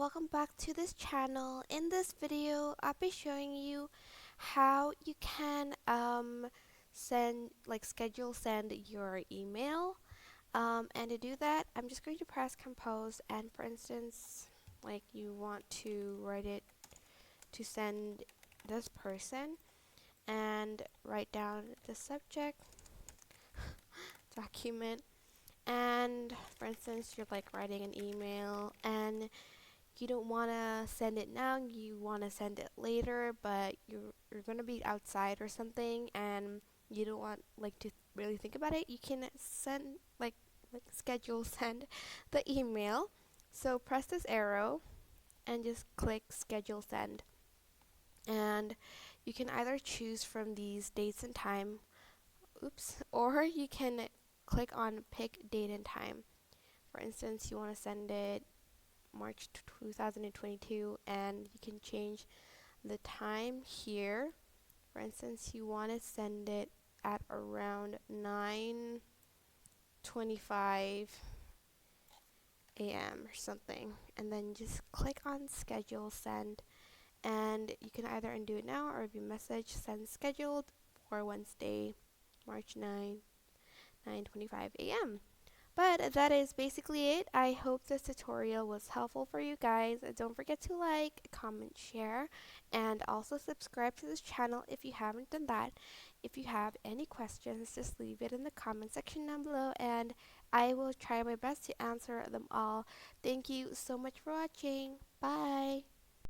welcome back to this channel. In this video, I'll be showing you how you can send your email. And to do that, I'm just going to press compose, and for instance, like you want to write it to send this person, and write down the subject document. And for instance, you're like writing an email and you don't want to send it now, you want to send it later, but you're going to be outside or something and you don't want to really think about it. You can send schedule send the email. So press this arrow and just click schedule send, and you can either choose from these dates and time, or you can click on pick date and time. For instance, you want to send it March 2022, and you can change the time here. For instance, you want to send it at around 9:25 a.m. or something, and then just click on schedule send, and you can either undo it now or view message send scheduled for Wednesday, March 9:25 a.m. But that is basically it. I hope this tutorial was helpful for you guys. Don't forget to like, comment, share, and also subscribe to this channel if you haven't done that. If you have any questions, just leave it in the comment section down below, and I will try my best to answer them all. Thank you so much for watching. Bye!